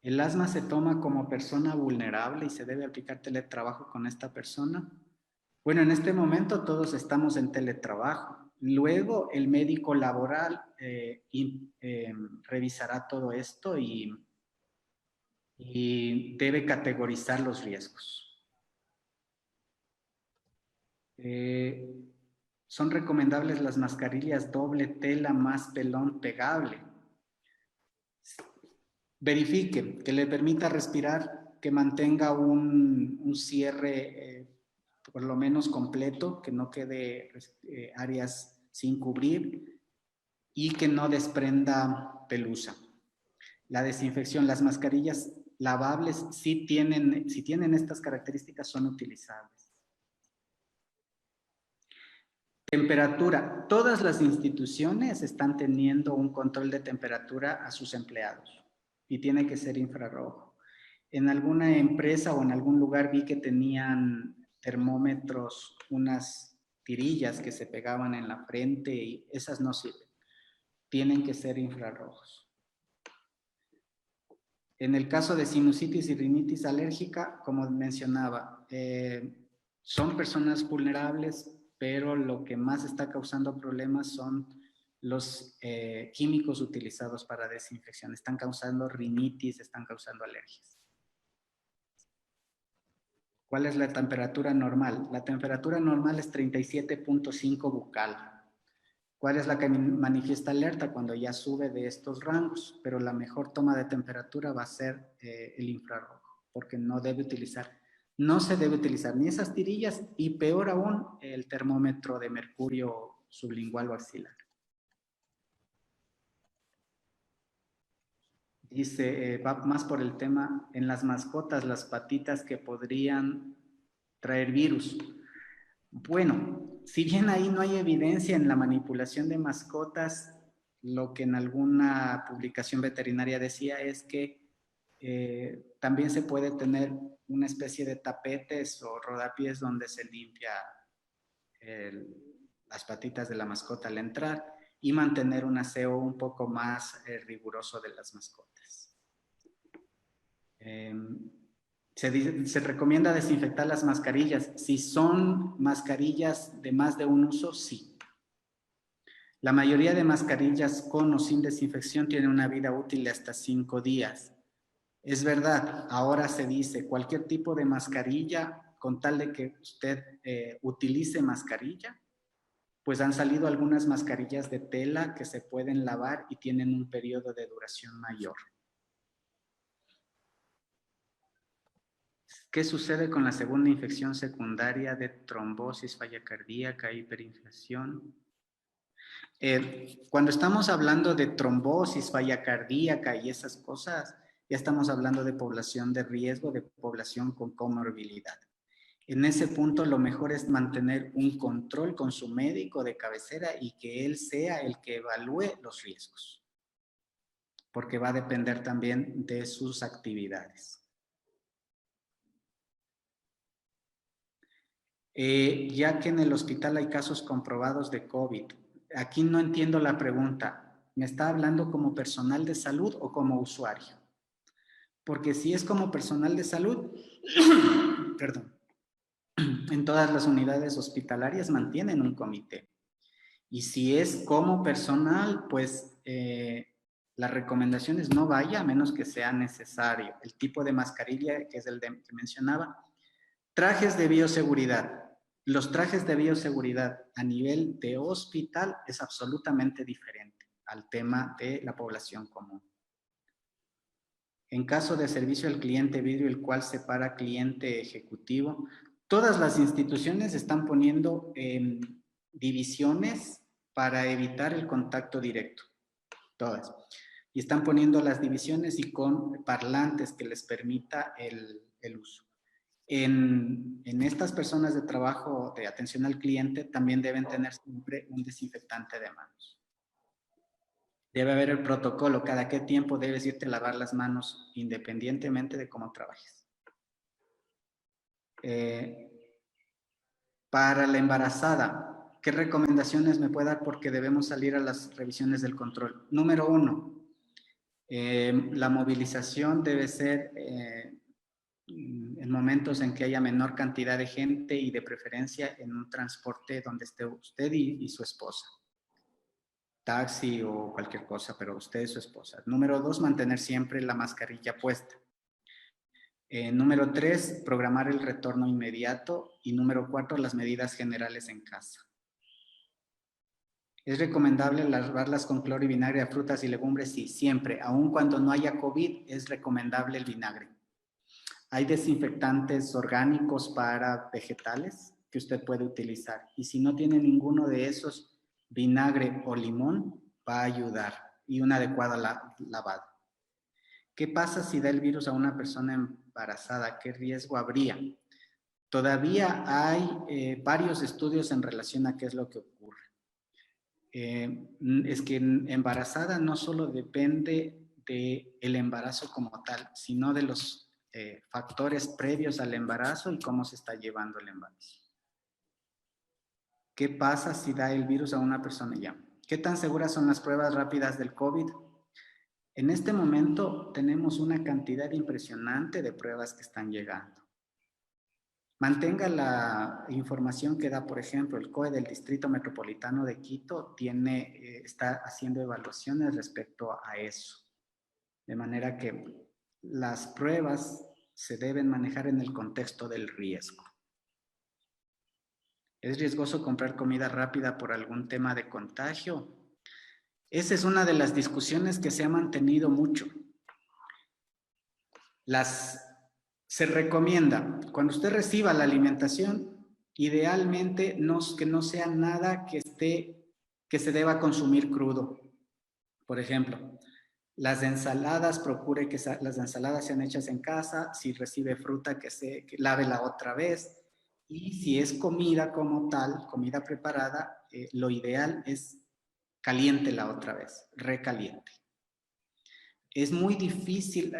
¿El asma se toma como persona vulnerable y se debe aplicar teletrabajo con esta persona? Bueno, en este momento todos estamos en teletrabajo. Luego el médico laboral revisará todo esto y debe categorizar los riesgos. Son recomendables las mascarillas doble tela más pelón pegable. Verifique que le permita respirar, que mantenga un cierre por lo menos completo, que no quede áreas sin cubrir y que no desprenda pelusa. La desinfección, las mascarillas lavables, si tienen estas características, son utilizables. Temperatura. Todas las instituciones están teniendo un control de temperatura a sus empleados y tiene que ser infrarrojo. En alguna empresa o en algún lugar vi que tenían termómetros, unas tirillas que se pegaban en la frente y esas no sirven. Tienen que ser infrarrojos. En el caso de sinusitis y rinitis alérgica, como mencionaba, son personas vulnerables, pero lo que más está causando problemas son los químicos utilizados para desinfección. Están causando rinitis, están causando alergias. ¿Cuál es la temperatura normal? La temperatura normal es 37.5 bucal. ¿Cuál es la que manifiesta alerta? Cuando ya sube de estos rangos, pero la mejor toma de temperatura va a ser el infrarrojo, porque no se debe utilizar ni esas tirillas y peor aún el termómetro de mercurio sublingual o axilar. Dice, va más por el tema, en las mascotas, las patitas que podrían traer virus. Bueno, si bien ahí no hay evidencia en la manipulación de mascotas, lo que en alguna publicación veterinaria decía es que también se puede tener una especie de tapetes o rodapiés donde se limpia las patitas de la mascota al entrar y mantener un aseo un poco más riguroso de las mascotas. Se recomienda desinfectar las mascarillas. Si son mascarillas de más de un uso, sí. La mayoría de mascarillas con o sin desinfección tienen una vida útil de hasta 5 días. Es verdad, ahora se dice cualquier tipo de mascarilla, con tal de que usted utilice mascarilla, pues han salido algunas mascarillas de tela que se pueden lavar y tienen un periodo de duración mayor. ¿Qué sucede con la segunda infección secundaria de trombosis, falla cardíaca, hiperinflación? Cuando estamos hablando de trombosis, falla cardíaca y esas cosas, ya estamos hablando de población de riesgo, de población con comorbilidad. En ese punto lo mejor es mantener un control con su médico de cabecera y que él sea el que evalúe los riesgos, porque va a depender también de sus actividades. Ya que en el hospital hay casos comprobados de COVID, aquí no entiendo la pregunta. ¿Me está hablando como personal de salud o como usuario? Porque si es como personal de salud, perdón, en todas las unidades hospitalarias mantienen un comité. Y si es como personal, pues la recomendación es no vaya a menos que sea necesario. El tipo de mascarilla, que es el que mencionaba. Trajes de bioseguridad. Los trajes de bioseguridad a nivel de hospital es absolutamente diferente al tema de la población común. En caso de servicio al cliente vidrio, el cual separa cliente ejecutivo, todas las instituciones están poniendo divisiones para evitar el contacto directo. Todas. y están poniendo las divisiones y con parlantes que les permita el uso. En estas personas de trabajo de atención al cliente también deben tener siempre un desinfectante de manos. Debe haber el protocolo, cada qué tiempo debes irte a lavar las manos independientemente de cómo trabajes. Para la embarazada, ¿qué recomendaciones me puede dar? Porque debemos salir a las revisiones del control. Número 1, la movilización debe ser en momentos en que haya menor cantidad de gente y de preferencia en un transporte donde esté usted y su esposa. Taxi o cualquier cosa, pero usted y su esposa. Número 2, mantener siempre la mascarilla puesta. Número 3, programar el retorno inmediato. Y número 4, las medidas generales en casa. ¿Es recomendable lavarlas con cloro y vinagre a frutas y legumbres? Sí, siempre. Aun cuando no haya COVID, es recomendable el vinagre. Hay desinfectantes orgánicos para vegetales que usted puede utilizar. Y si no tiene ninguno de esos, vinagre o limón va a ayudar. Y un adecuado lavado. ¿Qué pasa si da el virus a una persona embarazada? ¿Qué riesgo habría? Todavía hay varios estudios en relación a qué es lo que ocurre. Es que embarazada no solo depende del embarazo como tal, sino de los factores previos al embarazo y cómo se está llevando el embarazo. ¿Qué pasa si da el virus a una persona ya? ¿Qué tan seguras son las pruebas rápidas del COVID? En este momento tenemos una cantidad impresionante de pruebas que están llegando. Mantenga la información que da, por ejemplo, el COE del Distrito Metropolitano de Quito está haciendo evaluaciones respecto a eso. De manera que las pruebas se deben manejar en el contexto del riesgo. ¿Es riesgoso comprar comida rápida por algún tema de contagio? Esa es una de las discusiones que se ha mantenido mucho. Se recomienda, cuando usted reciba la alimentación, idealmente que no sea nada que se deba consumir crudo. Por ejemplo, las ensaladas, procure que las ensaladas sean hechas en casa. Si recibe fruta, que lávela otra vez. Y si es comida como tal, comida preparada, lo ideal es caliéntela otra vez, recaliente. Es muy difícil.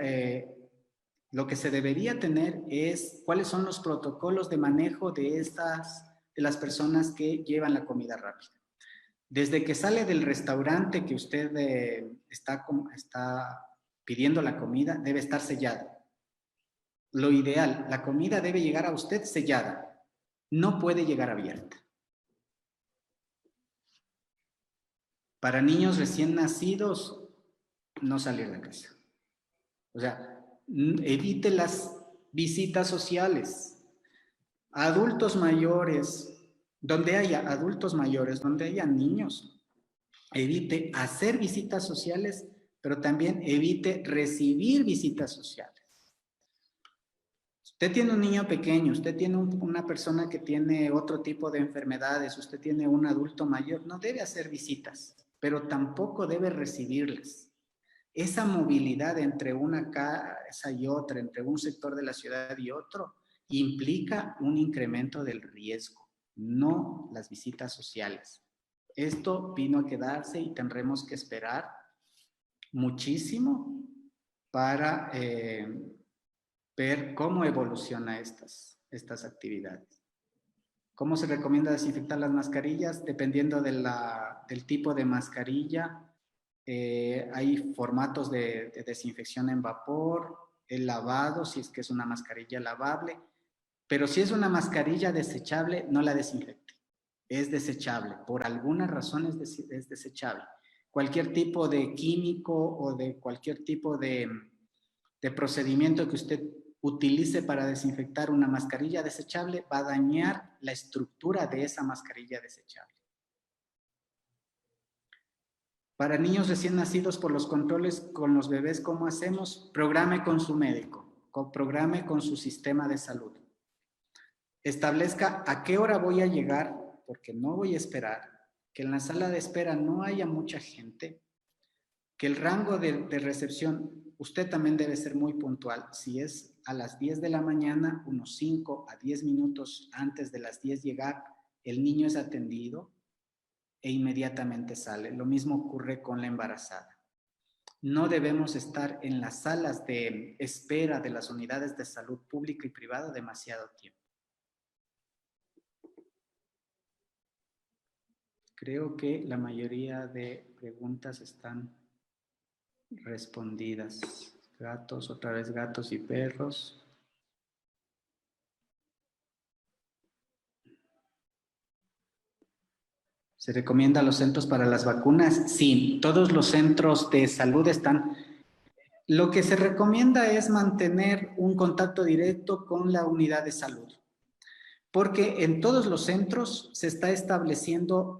Lo que se debería tener es cuáles son los protocolos de manejo de las personas que llevan la comida rápida. Desde que sale del restaurante que usted está pidiendo la comida, debe estar sellado. Lo ideal, la comida debe llegar a usted sellada. No puede llegar abierta. Para niños recién nacidos, no salir de casa. O sea, evite las visitas sociales. Adultos mayores, donde haya adultos mayores, donde haya niños, evite hacer visitas sociales, pero también evite recibir visitas sociales. Usted tiene un niño pequeño, usted tiene una persona que tiene otro tipo de enfermedades, usted tiene un adulto mayor, no debe hacer visitas, pero tampoco debe recibirlas. Esa movilidad entre una casa y otra, entre un sector de la ciudad y otro, implica un incremento del riesgo, no las visitas sociales. Esto vino a quedarse y tendremos que esperar muchísimo para ver cómo evoluciona estas actividades. ¿Cómo se recomienda desinfectar las mascarillas? Dependiendo del tipo de mascarilla. Hay formatos de desinfección en vapor, el lavado, si es que es una mascarilla lavable, pero si es una mascarilla desechable, no la desinfecte. Es desechable, por alguna razón es desechable. Cualquier tipo de químico o de cualquier tipo de procedimiento que usted utilice para desinfectar una mascarilla desechable va a dañar la estructura de esa mascarilla desechable. Para niños recién nacidos, por los controles con los bebés, ¿cómo hacemos? Programe con su médico, programe con su sistema de salud. Establezca a qué hora voy a llegar, porque no voy a esperar, que en la sala de espera no haya mucha gente, que el rango de recepción, usted también debe ser muy puntual. Si es a las 10 de la mañana, unos 5 a 10 minutos antes de las 10 llegar, el niño es atendido e inmediatamente sale. Lo mismo ocurre con la embarazada. No debemos estar en las salas de espera de las unidades de salud pública y privada demasiado tiempo. Creo que la mayoría de preguntas están respondidas. Gatos, otra vez gatos y perros. ¿Se recomienda los centros para las vacunas? Sí, todos los centros de salud están. Lo que se recomienda es mantener un contacto directo con la unidad de salud, porque en todos los centros se está estableciendo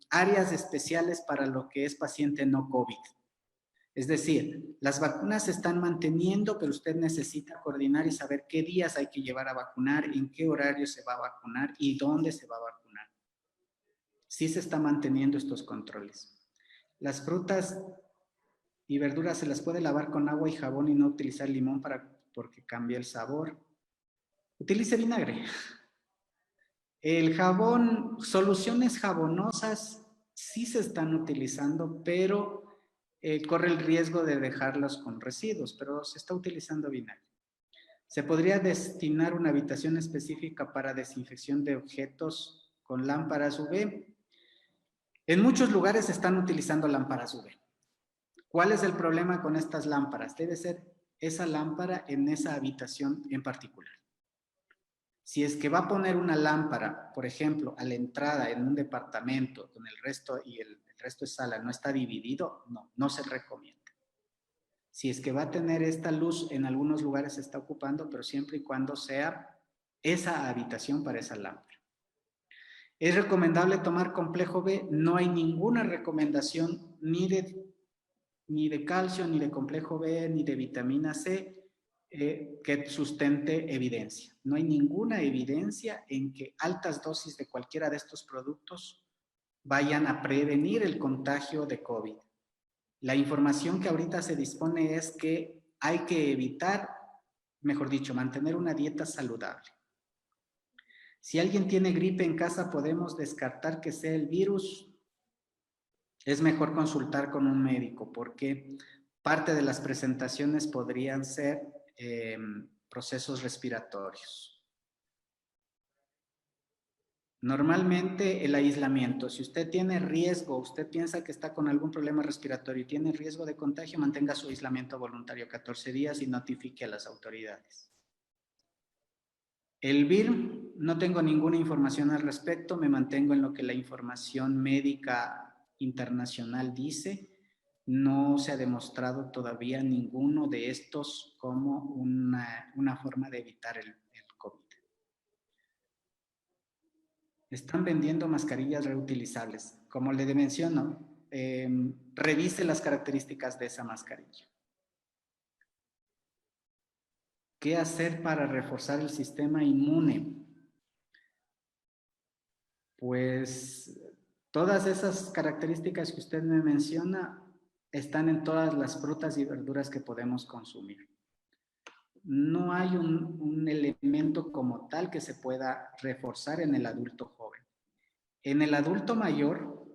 áreas especiales para lo que es paciente no COVID. Es decir, las vacunas se están manteniendo, pero usted necesita coordinar y saber qué días hay que llevar a vacunar, en qué horario se va a vacunar y dónde se va a vacunar. Sí se está manteniendo estos controles. Las frutas y verduras se las puede lavar con agua y jabón y no utilizar limón porque cambia el sabor. Utilice vinagre. El jabón, soluciones jabonosas sí se están utilizando, pero corre el riesgo de dejarlos con residuos, pero se está utilizando vinagre. Se podría destinar una habitación específica para desinfección de objetos con lámparas UV. En muchos lugares se están utilizando lámparas UV. ¿Cuál es el problema con estas lámparas? Debe ser esa lámpara en esa habitación en particular. Si es que va a poner una lámpara, por ejemplo, a la entrada en un departamento con el resto y el resto de sala no está dividido, no se recomienda. Si es que va a tener esta luz, en algunos lugares se está ocupando, pero siempre y cuando sea esa habitación para esa lámpara. ¿Es recomendable tomar complejo B? No hay ninguna recomendación ni de calcio, ni de complejo B, ni de vitamina C que sustente evidencia. No hay ninguna evidencia en que altas dosis de cualquiera de estos productos vayan a prevenir el contagio de COVID. La información que ahorita se dispone es que hay que evitar, mejor dicho, mantener una dieta saludable. Si alguien tiene gripe en casa, podemos descartar que sea el virus. Es mejor consultar con un médico porque parte de las presentaciones podrían ser procesos respiratorios. Normalmente el aislamiento, si usted tiene riesgo, usted piensa que está con algún problema respiratorio y tiene riesgo de contagio, mantenga su aislamiento voluntario 14 días y notifique a las autoridades. El VIR, no tengo ninguna información al respecto, me mantengo en lo que la información médica internacional dice. No se ha demostrado todavía ninguno de estos como una forma de evitar el COVID. Están vendiendo mascarillas reutilizables. Como le menciono, revise las características de esa mascarilla. ¿Qué hacer para reforzar el sistema inmune? Pues todas esas características que usted me menciona están en todas las frutas y verduras que podemos consumir. No hay un elemento como tal que se pueda reforzar en el adulto joven. En el adulto mayor,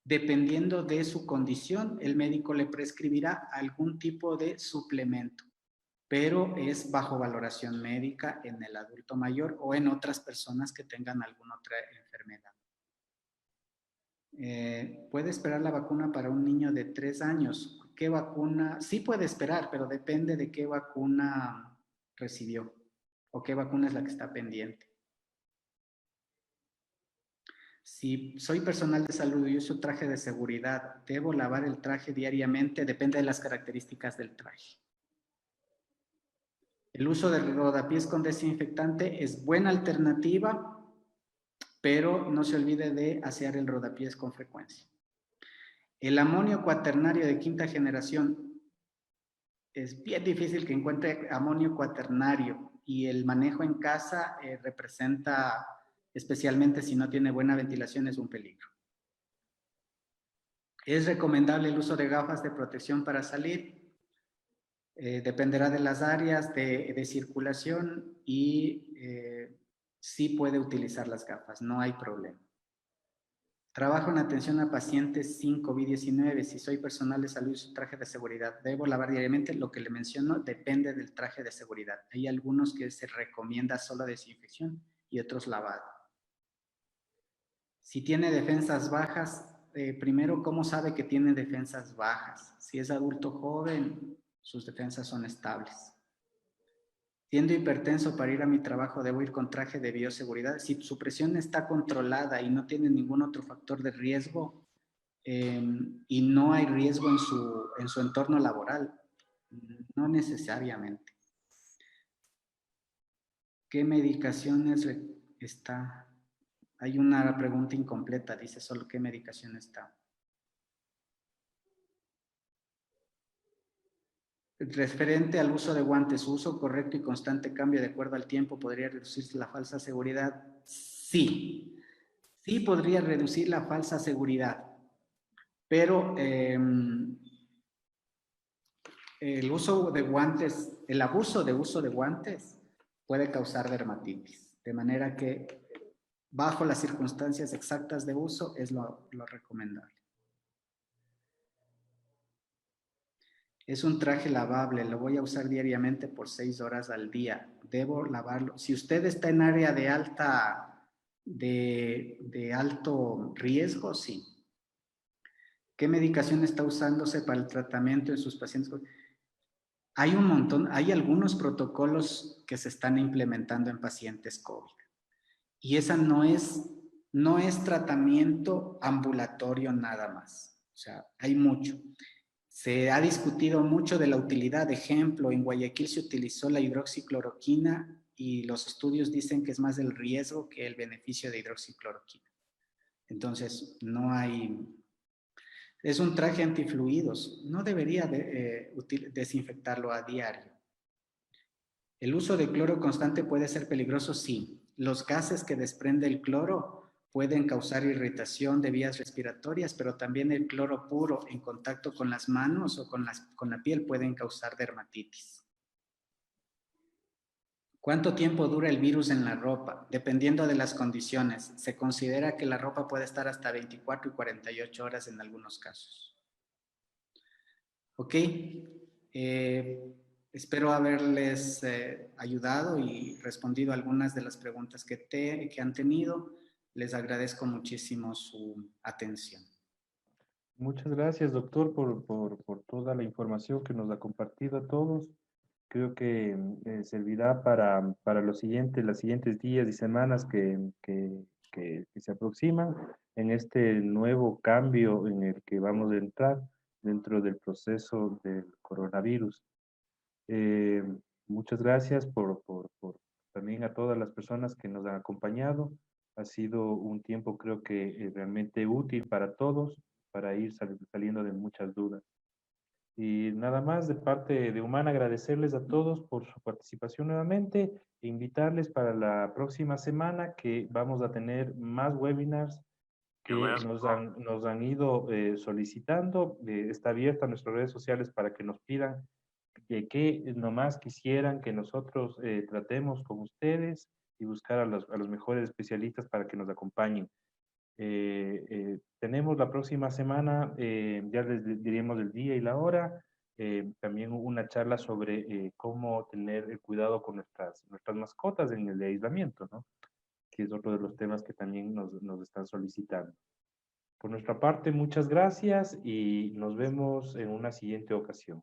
dependiendo de su condición, el médico le prescribirá algún tipo de suplemento, pero es bajo valoración médica en el adulto mayor o en otras personas que tengan alguna otra enfermedad. ¿Puede esperar la vacuna para un niño de 3 años? ¿Qué vacuna? Sí puede esperar, pero depende de qué vacuna recibió o qué vacuna es la que está pendiente. Si soy personal de salud y uso traje de seguridad, ¿debo lavar el traje diariamente? Depende de las características del traje. El uso de rodapiés con desinfectante es buena alternativa, pero no se olvide de asear el rodapiés con frecuencia. El amonio cuaternario de 5ª generación, es bien difícil que encuentre amonio cuaternario y el manejo en casa representa, especialmente si no tiene buena ventilación, es un peligro. ¿Es recomendable el uso de gafas de protección para salir? Dependerá de las áreas de circulación y sí puede utilizar las gafas, no hay problema. Trabajo en atención a pacientes sin COVID-19. Si soy personal de salud y uso traje de seguridad, ¿debo lavar diariamente? Lo que le menciono depende del traje de seguridad. Hay algunos que se recomienda solo desinfección y otros lavado. Si tiene defensas bajas, primero, ¿cómo sabe que tiene defensas bajas? Si es adulto joven, sus defensas son estables. Siendo hipertenso para ir a mi trabajo, ¿debo ir con traje de bioseguridad? Si su presión está controlada y no tiene ningún otro factor de riesgo y no hay riesgo en su entorno laboral, no necesariamente. ¿Qué medicaciones está? Hay una pregunta incompleta, dice solo qué medicación está. Referente al uso de guantes, su uso correcto y constante cambio de acuerdo al tiempo, ¿podría reducir la falsa seguridad? Sí, sí podría reducir la falsa seguridad, pero el uso de guantes, el abuso de uso de guantes puede causar dermatitis, de manera que bajo las circunstancias exactas de uso es lo recomendable. Es un traje lavable, lo voy a usar diariamente por 6 horas al día. Debo lavarlo. Si usted está en área de alto riesgo, sí. ¿Qué medicación está usándose para el tratamiento en sus pacientes? Hay un montón, hay algunos protocolos que se están implementando en pacientes COVID. Y esa no es tratamiento ambulatorio nada más. O sea, hay mucho. Se ha discutido mucho de la utilidad. Ejemplo, en Guayaquil se utilizó la hidroxicloroquina y los estudios dicen que es más el riesgo que el beneficio de hidroxicloroquina. Entonces, no hay... Es un traje antifluidos. No debería desinfectarlo a diario. ¿El uso de cloro constante puede ser peligroso? Sí. Los gases que desprende el cloro pueden causar irritación de vías respiratorias, pero también el cloro puro en contacto con las manos o con la piel pueden causar dermatitis. ¿Cuánto tiempo dura el virus en la ropa? Dependiendo de las condiciones. Se considera que la ropa puede estar hasta 24 y 48 horas en algunos casos. Ok. Espero haberles ayudado y respondido algunas de las preguntas que han tenido. Les agradezco muchísimo su atención. Muchas gracias, doctor, por toda la información que nos ha compartido a todos. Creo que servirá para las siguientes días y semanas que se aproximan en este nuevo cambio en el que vamos a entrar dentro del proceso del coronavirus. Eh, Muchas gracias por también a todas las personas que nos han acompañado. Ha sido un tiempo, creo que realmente útil para todos, para ir saliendo de muchas dudas. Y nada más de parte de Humana, agradecerles a todos por su participación nuevamente e invitarles para la próxima semana que vamos a tener más webinars que nos han ido solicitando. Está abierta nuestras redes sociales para que nos pidan que nomás quisieran que nosotros tratemos con ustedes y buscar a los mejores especialistas para que nos acompañen. Tenemos la próxima semana, ya les diremos el día y la hora, también una charla sobre cómo tener el cuidado con nuestras mascotas en el aislamiento, ¿no? Que es otro de los temas que también nos están solicitando. Por nuestra parte, muchas gracias y nos vemos en una siguiente ocasión.